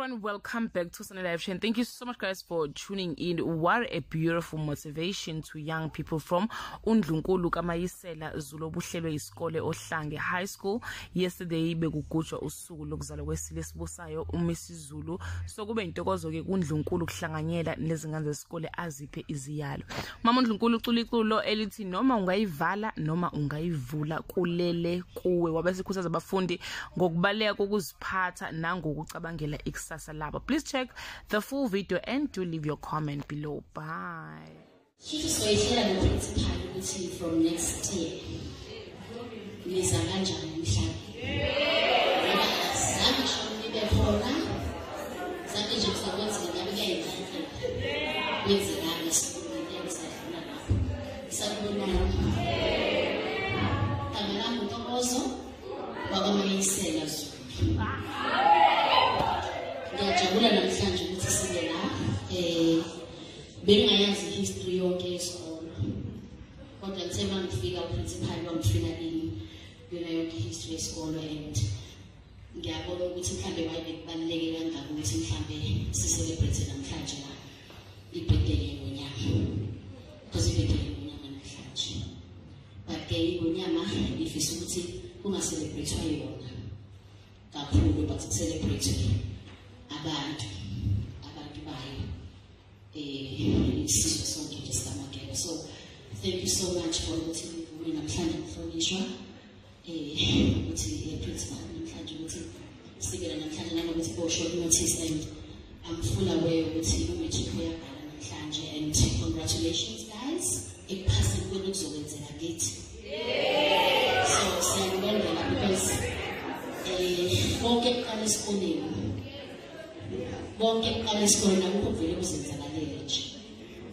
everyone, welcome back to Sunday Live Show, and thank you so much guys for tuning in. What a beautiful motivation to young people from Queen KaMayisela Zulu buhlelwe isikole Ohlange High School. Yesterday bekugujwa usuku lokuzalwa kwesile sibusayo uMisizulu, so kube intokozo ke kuNdlunkulu kuhlanganyela nezingane zesikole aziphe iziyalo. Mama uNdlunkulu ucula iculo elithi noma ungayivala noma ungayivula kulele kuwe, wabese khuthaza abafundi ngokubaleka kokuziphatha nangokucabangela ikusasa labo. Please check the full video and do leave your comment below. Bye. From next year. Ngiyajabula namhlanje ukuthi sibe la bengayazi history yonke yesikole kodwa ngithe mangifika uprincipal wangifika yona yonke history yesikole and ngiyabona ukuthi mhlambe wayebekubaluleke kangaka ukuthi mhlambe sicelebrate namhlanje la ibirthday yonyaka because ibirthday yonyaka namhlanje but ke yonyama ifisa ukuthi kungaselebratewa yona kakhulu but celebrate abantu bayo isizwe sonke ngesamagelo. So thank you so much for ukuthi nivume namhlanje ukuhlonishwa ukuthi principal namhlanje ukuthi sibe namhlanje nanokuthi boshort notice, and I'm full aware ukuthi umetric uyabhala namhlanje, and congratulations guys ekuphaseni kwenu kuzokwenzeka kithi. So siyabonga because bonke kuqala esikoleni bonke kuqala esikoleni akukho vele kuzenzakalele nje.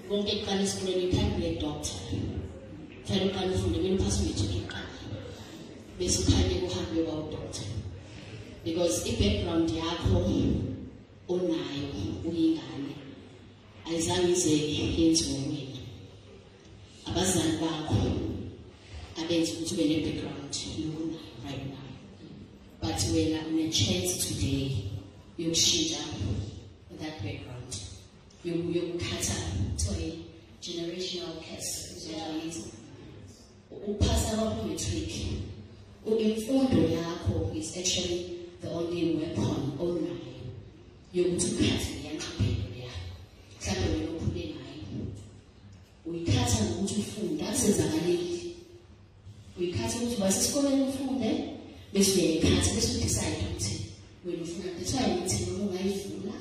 Bonke kuqala esikoleni you can't be a doctor. Fanele uqale ufunde kumele uphase umetric iqala bese ukhanye uhambe doctor, because i-background yakho onayo uyingane ayizange ize yenziwe wena. Abazali bakho abenza ukuthi ube ne-background yokunayo right now, but wena une-chance today yokushintsha that background, yokukhatha to a generational curse. Uphasa kwakho matric, imfundo yakho is actually the only weapon onayo yokuthi ukhathe leyanqaphelo leya. Mhlawumbe wena uphule ngayo uyikhatha ngokuthi ufunde akusenzakaleli, uyikhatha ukuthi basesikoleni ufunde bese uyayikhatha bese udecide ukuthi wena ufuna that's why ngithi noma ungayivula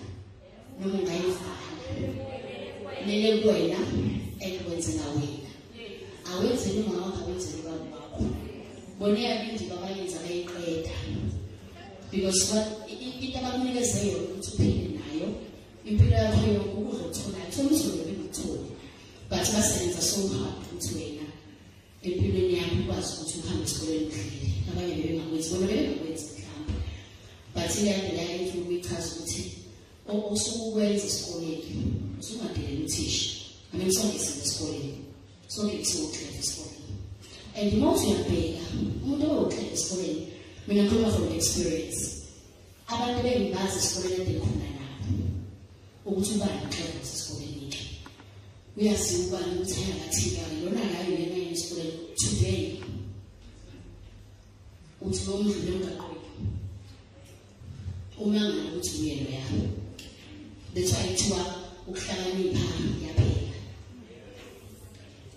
noma ungayivala lele kuwena ekwenzela wena awenzeli ngakho awenzeli babo bakho bona yabindi babayenza bayiqeda, because what into abakunikeze yona ukuthi uphile nayo impilo yakho yonke ukuzothola thola uzobe ngikuthole, but basebenza so hard ukuthi wena empilweni yakho ukwazi ukuthi uhambe esikoleni uhlile. Abanye bengakwenzi bona bengakwenzi mhlawumbe, but iyadela into uyichaza ukuthi osukwenza esikoleni usungadelela uthisha. I mean sonke esikoleni sonke sizoqeda esikoleni, and most uyabheka umuntu oqeda esikoleni, mina ngikhuluma from experience, abantu bengibazi esikoleni engikhona nabo ukuthi ubani uqeda esikoleni uyaziwa ubani ukuthi ayakathika lona layo yena esikoleni today uthi nomdlule ungaqoqi uma ngakuthi uyelo yakho. That's why kuthiwa ukuhlakanipha yaphela.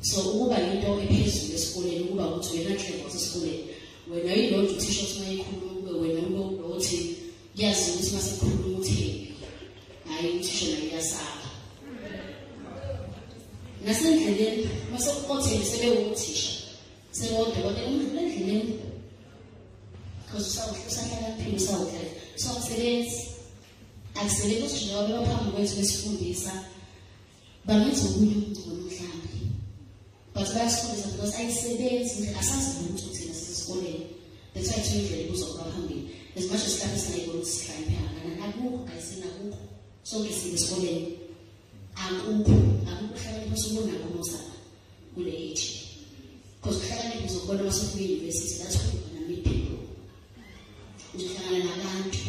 So ukuba into ephezulu esikoleni ukuba ukuthi wena clever esikoleni, wena yilonto uthisha ukuthi mayikhuluma kube wena umuntu othi yazi ukuthi masekhuluma uthini, hayi uthisha naye yasaba nasendleleni masekuqothele sebewuthisha sebodwa kodwa umdlule endleleni because usahlala phela usawudlela. So akusebenzi ukuthi njengoba baphambi kwethu besifundisa bangenza okunye umngcono mhlawumbe, but bayasifundisa because ayisebenzi indlela asazi ukuthi thina sesikoleni. That's why indlela ibuzokuba phambili as much as mhlawumbe singayibona ukuthi sihlakaniphe kangakanani akukho ayisenakukho sonke sibe esikoleni akukho uhlakaniphe osubonakho mosana kule age, because uhlakaniphe uzokubona masofika e-university that's what you're gonna meet people. Uzohlangana nabantu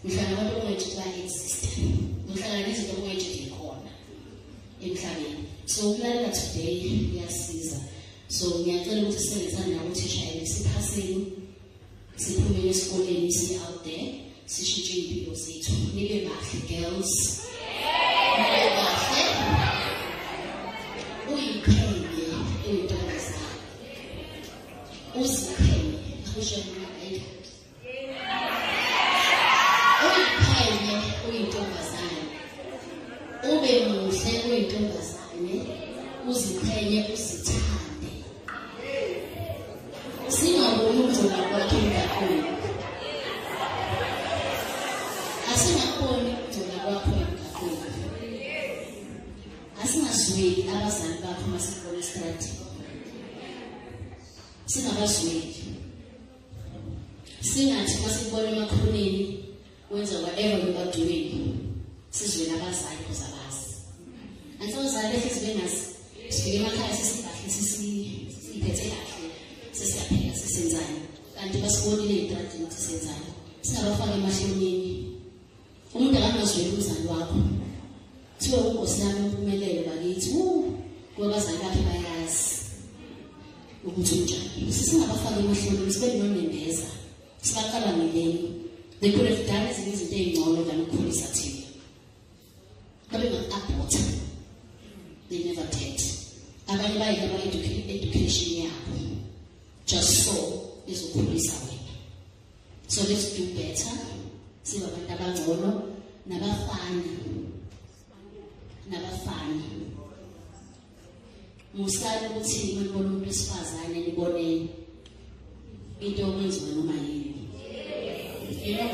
Ngihlangana nabantu ongeke ba-exist. Ngihlangana nezinto ongeke zikhona emhlabeni. So ukulalela today kuyasiza. So ngiyacela ukuthi sisebenzisane nabothisha siphaseni, siphumele esikoleni, siye out there, sishintshe impilo zethu. Nibe bahle girls. Nibe bahle. Uyiqhenye intombazane. Uziqhenye. Akusho mina ayikho. Uyiqhenye uyintombazane. Ube muhle uyintombazane. Uziqhenye uzithande. Singaboni ukugcoka kwakhe kakhulu. Asingaboni ukugcoka kwakhe kakhulu. Asingazweli abazali bakho masikole estrati. Singabazweli. Singathi masikubona emakhoneni wenza whatever you are doing. Sizwele abazali kuzabazi. Antsawuzali esibengazi. Sifike emakhaya sesibahle sisiphethe kahle. Sesiyapheka sisenzani. Kanti basibonile estrati ukuthi senzani. Singabafaka emahlomeni. Umuntu akangazweli umzali wakho. Kuthiwa unkosi yami umpumelelo bakithi. Kwabazali bakhe bayazi ukuthi unjani. Singabafaka emahlomeni sibe nonembeza. Sibaqala ngileni. They could have done ezinye izinto ey'ngcono than ukukhulisa thina. Babe nga-abort. They never did. Abanye bayekela education yabo. Just so izokhulisa wena. So let's do better. Siba abantu abangcono nabafana. Musali ukuthi nibone umuntu wesifazane nibone into okwenziwa noma yini. You know why?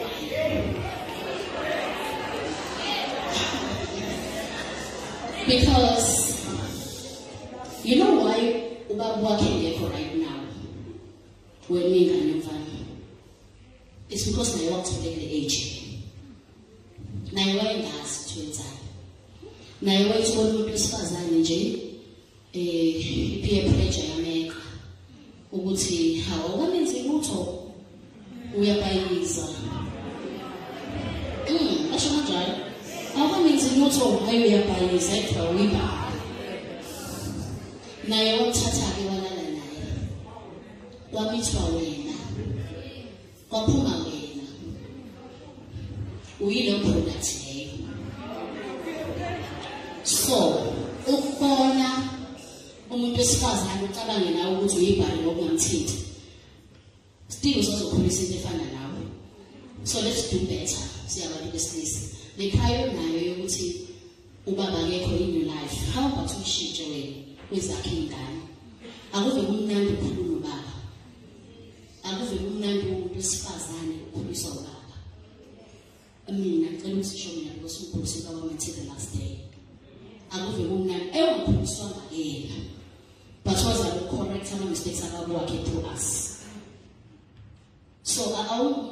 Because you know why ubaba wakhe ngekho right now when ningane mfana. It's because naye wakuthole kule age. Naye wayengazi ukuthi wenzani. Naye wayethola umuntu wesifazane nje peer pressure yameka ukuthi awukamenzi lutho uyabayisa. Asho kanjalo. Awukamenzi lutho hayi uyabayisa ekho uyiba. Naye wathatha ke walala naye. Kwamithwa wena. Kwaphuma wena. Uyilo product leyo. So, ukubona umuntu wesifazane ucabange nawe ukuthi uyibhali ngokungamthinti. Still uzokhulisa into efana nawe. So let's do better. Siyabantu besilisa. Lekhayo nayo yokuthi ubaba ngekho in your life. How about ushintshe wena kwezakhe ingane? Akuve kumnandi ukukhuluma ubaba. Akuve kumnandi umuntu wesifazane ukukhuliswa ubaba. Mina ngicela usisho mina because umkhosi kaWami until the last day. Akuve kumnandi ewukhuliswa ngayena. But was I correct some mistakes about working through us. So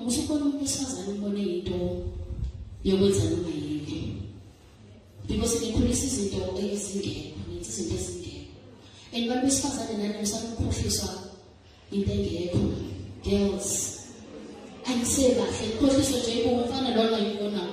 musukona umuntu wesifazane umbone into yokwenza noma yini. Because ngikhulisa izinto ezingekho, nenza izinto ezingekho. And abantu besifazane nani usanukhohliswa into engekho. Girls. Angiseba hle khohliswa nje umfana lona yibona.